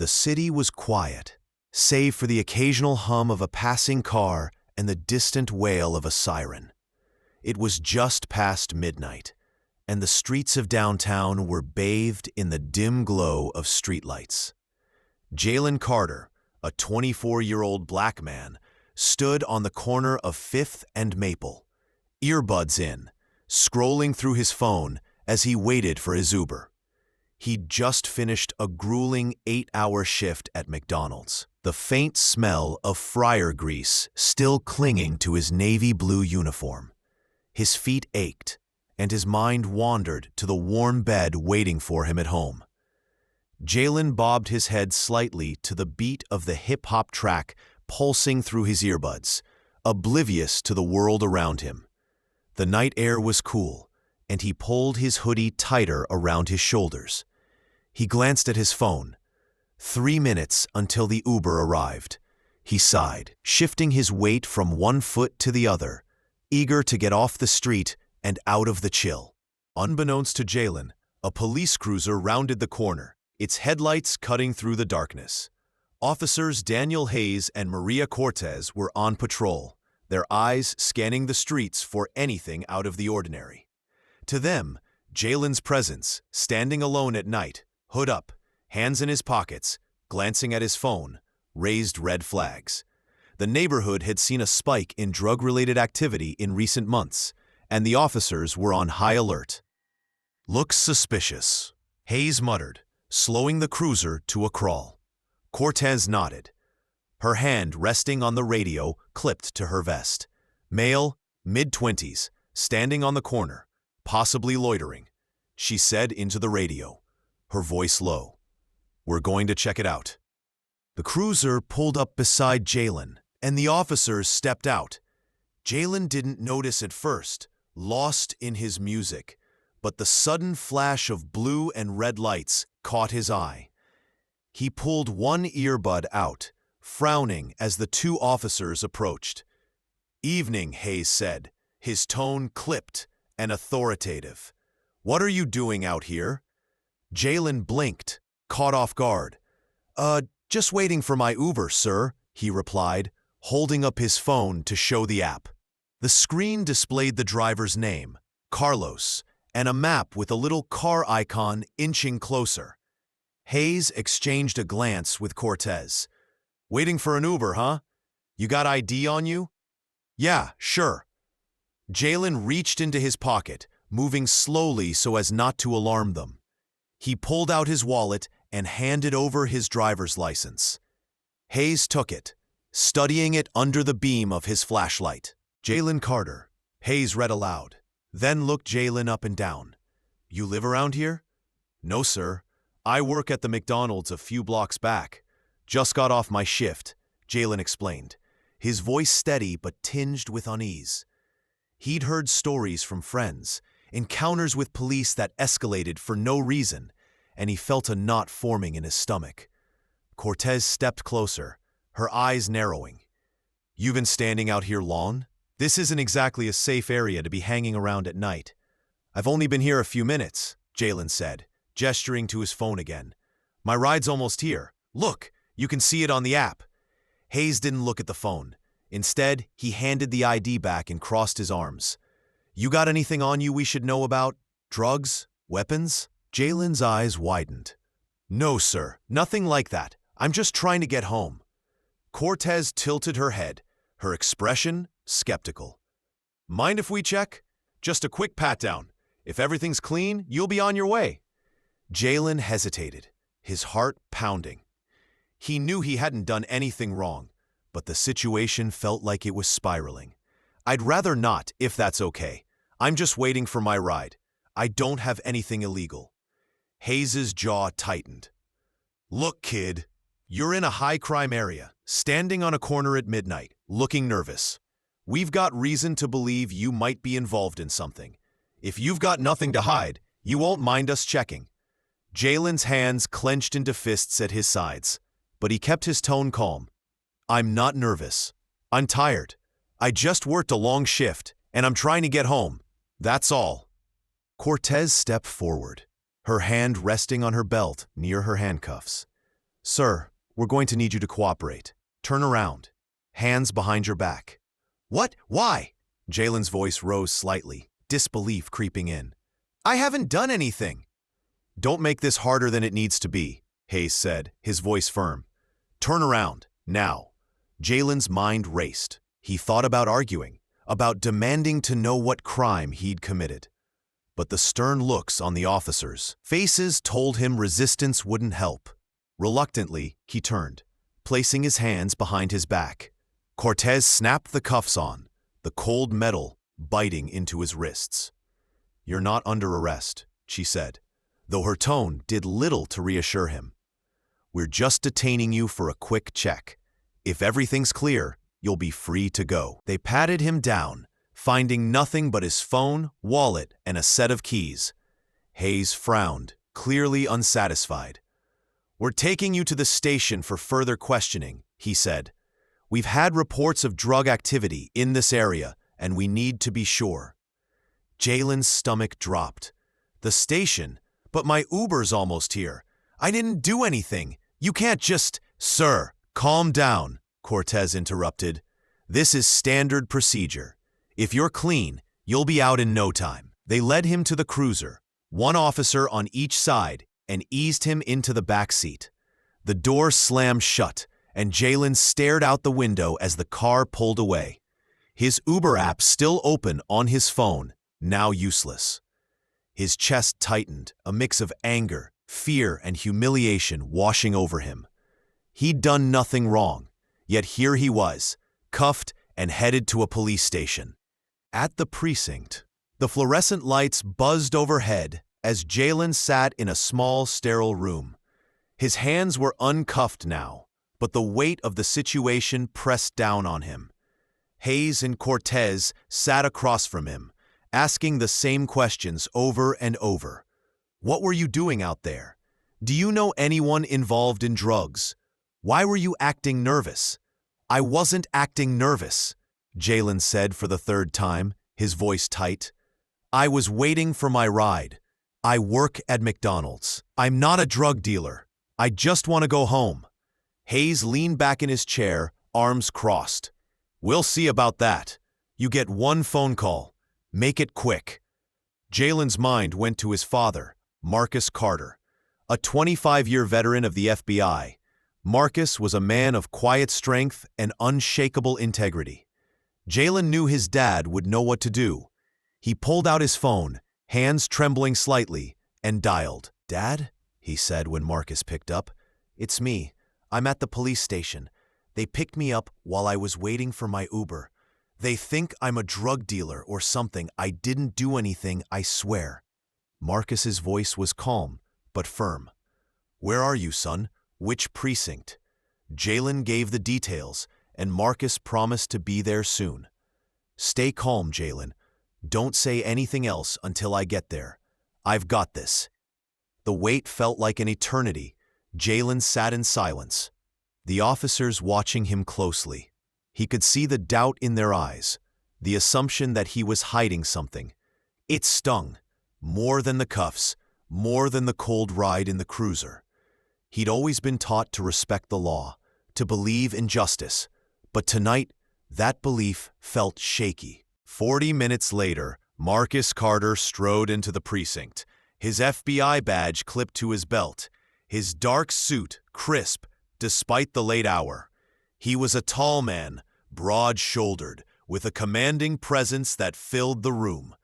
The city was quiet, save for the occasional hum of a passing car and the distant wail of a siren. It was just past midnight, and the streets of downtown were bathed in the dim glow of streetlights. Jalen Carter, a 24-year-old black man, stood on the corner of 5th and Maple, earbuds in, scrolling through his phone as he waited for his Uber. He'd just finished a grueling 8-hour shift at McDonald's, the faint smell of fryer grease still clinging to his navy blue uniform. His feet ached, and his mind wandered to the warm bed waiting for him at home. Jalen bobbed his head slightly to the beat of the hip-hop track pulsing through his earbuds, oblivious to the world around him. The night air was cool, and he pulled his hoodie tighter around his shoulders. He glanced at his phone. 3 minutes until the Uber arrived. He sighed, shifting his weight from one foot to the other, eager to get off the street and out of the chill. Unbeknownst to Jalen, a police cruiser rounded the corner, its headlights cutting through the darkness. Officers Daniel Hayes and Maria Cortez were on patrol, their eyes scanning the streets for anything out of the ordinary. To them, Jalen's presence, standing alone at night, hood up, hands in his pockets, glancing at his phone, raised red flags. The neighborhood had seen a spike in drug-related activity in recent months, and the officers were on high alert. "Looks suspicious," Hayes muttered, slowing the cruiser to a crawl. Cortez nodded, her hand resting on the radio clipped to her vest. Male, mid-20s, standing on the corner, possibly loitering. She said into the radio, her voice low, "We're going to check it out." The cruiser pulled up beside Jalen, and the officers stepped out. Jalen didn't notice at first, lost in his music, but the sudden flash of blue and red lights caught his eye. He pulled one earbud out, frowning as the 2 officers approached. "Evening," Hayes said, his tone clipped and authoritative. "What are you doing out here?" Jalen blinked, caught off guard. Just waiting for my Uber, sir," he replied, holding up his phone to show the app. The screen displayed the driver's name, Carlos, and a map with a little car icon inching closer. Hayes exchanged a glance with Cortez. "Waiting for an Uber, huh? You got ID on you?" "Yeah, sure." Jalen reached into his pocket, moving slowly so as not to alarm them. He pulled out his wallet and handed over his driver's license. Hayes took it, studying it under the beam of his flashlight. "Jalen Carter," Hayes read aloud, then looked Jalen up and down. "You live around here?" "No, sir. I work at the McDonald's a few blocks back. Just got off my shift," Jalen explained, his voice steady but tinged with unease. He'd heard stories from friends, encounters with police that escalated for no reason, and he felt a knot forming in his stomach. Cortez stepped closer, her eyes narrowing. "You've been standing out here long? This isn't exactly a safe area to be hanging around at night." "I've only been here a few minutes," Jalen said, gesturing to his phone again. "My ride's almost here. Look, you can see it on the app." Hayes didn't look at the phone. Instead, he handed the ID back and crossed his arms. "You got anything on you we should know about? Drugs? Weapons?" Jalen's eyes widened. "No, sir, nothing like that. I'm just trying to get home." Cortez tilted her head, her expression skeptical. "Mind if we check? Just a quick pat-down. If everything's clean, you'll be on your way." Jalen hesitated, his heart pounding. He knew he hadn't done anything wrong, but the situation felt like it was spiraling. "I'd rather not, if that's okay. I'm just waiting for my ride. I don't have anything illegal." Hayes's jaw tightened. "Look, kid, you're in a high-crime area, standing on a corner at midnight, looking nervous. We've got reason to believe you might be involved in something. If you've got nothing to hide, you won't mind us checking." Jalen's hands clenched into fists at his sides, but he kept his tone calm. "I'm not nervous. I'm tired. I just worked a long shift, and I'm trying to get home. That's all." Cortez stepped forward, her hand resting on her belt near her handcuffs. Sir, we're going to need you to cooperate. Turn around. Hands behind your back. What? Why? Jalen's voice rose slightly, disbelief creeping in. I haven't done anything. Don't make this harder than it needs to be, Hayes said, his voice firm. Turn around, now. Jalen's mind raced. He thought about arguing, about demanding to know what crime he'd committed. But the stern looks on the officers' faces told him resistance wouldn't help. Reluctantly, he turned, placing his hands behind his back. Cortez snapped the cuffs on, the cold metal biting into his wrists. You're not under arrest, she said, though her tone did little to reassure him. We're just detaining you for a quick check. If everything's clear, you'll be free to go. They patted him down, finding nothing but his phone, wallet, and a set of keys. Hayes frowned, clearly unsatisfied. We're taking you to the station for further questioning, he said. We've had reports of drug activity in this area, and we need to be sure. Jalen's stomach dropped. The station? But my Uber's almost here. I didn't do anything. You can't just… Sir, calm down, Cortez interrupted. This is standard procedure. If you're clean, you'll be out in no time. They led him to the cruiser, one officer on each side, and eased him into the back seat. The door slammed shut, and Jalen stared out the window as the car pulled away. His Uber app still open on his phone, now useless. His chest tightened, a mix of anger, fear, and humiliation washing over him. He'd done nothing wrong, yet here he was, cuffed and headed to a police station. At the precinct, the fluorescent lights buzzed overhead as Jalen sat in a small, sterile room. His hands were uncuffed now, but the weight of the situation pressed down on him. Hayes and Cortez sat across from him, asking the same questions over and over. What were you doing out there? Do you know anyone involved in drugs? Why were you acting nervous? I wasn't acting nervous, Jalen said for the third time, his voice tight. I was waiting for my ride. I work at McDonald's. I'm not a drug dealer. I just want to go home. Hayes leaned back in his chair, arms crossed. We'll see about that. You get one phone call. Make it quick. Jalen's mind went to his father, Marcus Carter, a 25-year veteran of the FBI. Marcus was a man of quiet strength and unshakable integrity. Jalen knew his dad would know what to do. He pulled out his phone, hands trembling slightly, and dialed. Dad? He said when Marcus picked up. It's me. I'm at the police station. They picked me up while I was waiting for my Uber. They think I'm a drug dealer or something. I didn't do anything, I swear. Marcus's voice was calm, but firm. Where are you, son? Which precinct? Jalen gave the details, and Marcus promised to be there soon. Stay calm, Jalen. Don't say anything else until I get there. I've got this. The wait felt like an eternity. Jalen sat in silence, the officers watching him closely. He could see the doubt in their eyes, the assumption that he was hiding something. It stung, more than the cuffs, more than the cold ride in the cruiser. He'd always been taught to respect the law, to believe in justice, but tonight, that belief felt shaky. 40 minutes later, Marcus Carter strode into the precinct, his FBI badge clipped to his belt, his dark suit crisp despite the late hour. He was a tall man, broad-shouldered, with a commanding presence that filled the room.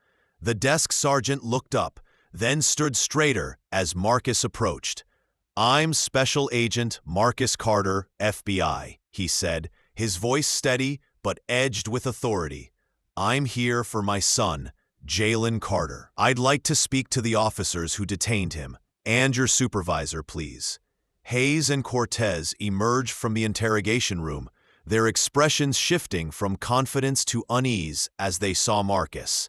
The desk sergeant looked up, then stood straighter as Marcus approached. I'm Special Agent Marcus Carter, FBI, he said, his voice steady but edged with authority. I'm here for my son, Jalen Carter. I'd like to speak to the officers who detained him, and your supervisor, please. Hayes and Cortez emerged from the interrogation room, their expressions shifting from confidence to unease as they saw Marcus.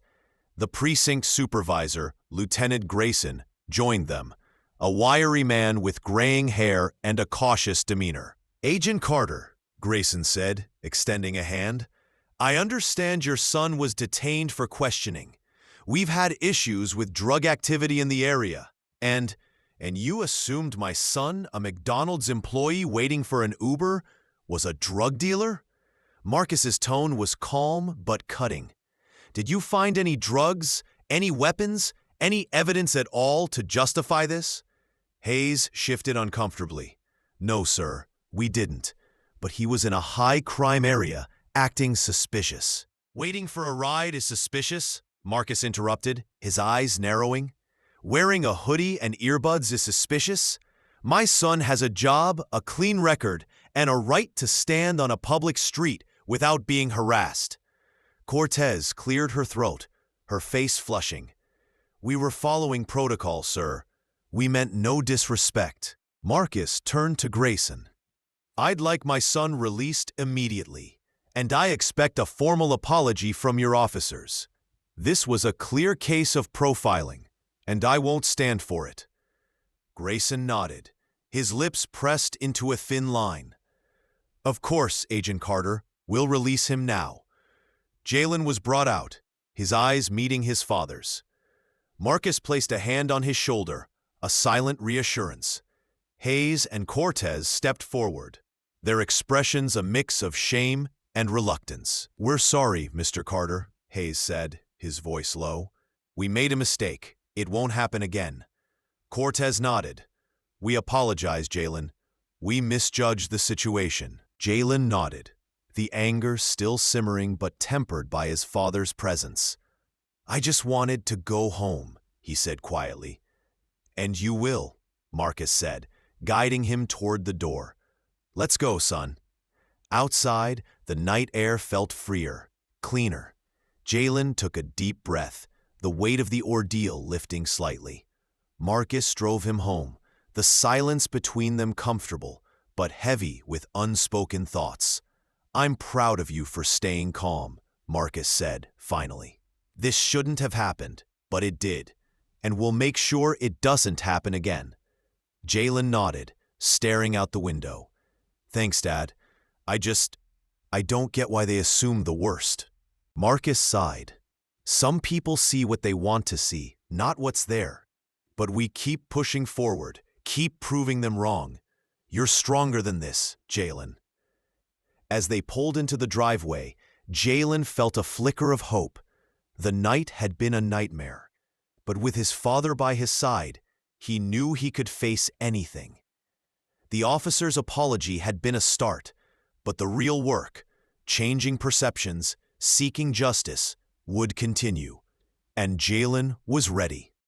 The precinct supervisor, Lieutenant Grayson, joined them, a wiry man with graying hair and a cautious demeanor. Agent Carter, Grayson said, extending a hand, I understand your son was detained for questioning. We've had issues with drug activity in the area, and And you assumed my son, a McDonald's employee waiting for an Uber, was a drug dealer? Marcus's tone was calm but cutting. Did you find any drugs, any weapons, any evidence at all to justify this? Hayes shifted uncomfortably. No, sir, we didn't. But he was in a high-crime area, acting suspicious. Waiting for a ride is suspicious? Marcus interrupted, his eyes narrowing. Wearing a hoodie and earbuds is suspicious? My son has a job, a clean record, and a right to stand on a public street without being harassed. Cortez cleared her throat, her face flushing. We were following protocol, sir. We meant no disrespect. Marcus turned to Grayson. I'd like my son released immediately, and I expect a formal apology from your officers. This was a clear case of profiling, and I won't stand for it. Grayson nodded, his lips pressed into a thin line. Of course, Agent Carter, we'll release him now. Jalen was brought out, his eyes meeting his father's. Marcus placed a hand on his shoulder, a silent reassurance. Hayes and Cortez stepped forward, their expressions a mix of shame and reluctance. We're sorry, Mr. Carter, Hayes said, his voice low. We made a mistake. It won't happen again. Cortez nodded. We apologize, Jalen. We misjudged the situation. Jalen nodded, the anger still simmering but tempered by his father's presence. I just wanted to go home, he said quietly. And you will, Marcus said, guiding him toward the door. Let's go, son. Outside, the night air felt freer, cleaner. Jalen took a deep breath, the weight of the ordeal lifting slightly. Marcus drove him home, the silence between them comfortable, but heavy with unspoken thoughts. I'm proud of you for staying calm, Marcus said, finally. This shouldn't have happened, but it did, and we'll make sure it doesn't happen again. Jalen nodded, staring out the window. Thanks, Dad. I don't get why they assume the worst. Marcus sighed. Some people see what they want to see, not what's there. But we keep pushing forward, keep proving them wrong. You're stronger than this, Jalen. As they pulled into the driveway, Jalen felt a flicker of hope. The night had been a nightmare, but with his father by his side, he knew he could face anything. The officer's apology had been a start, but the real work, changing perceptions, seeking justice, would continue, and Jalen was ready.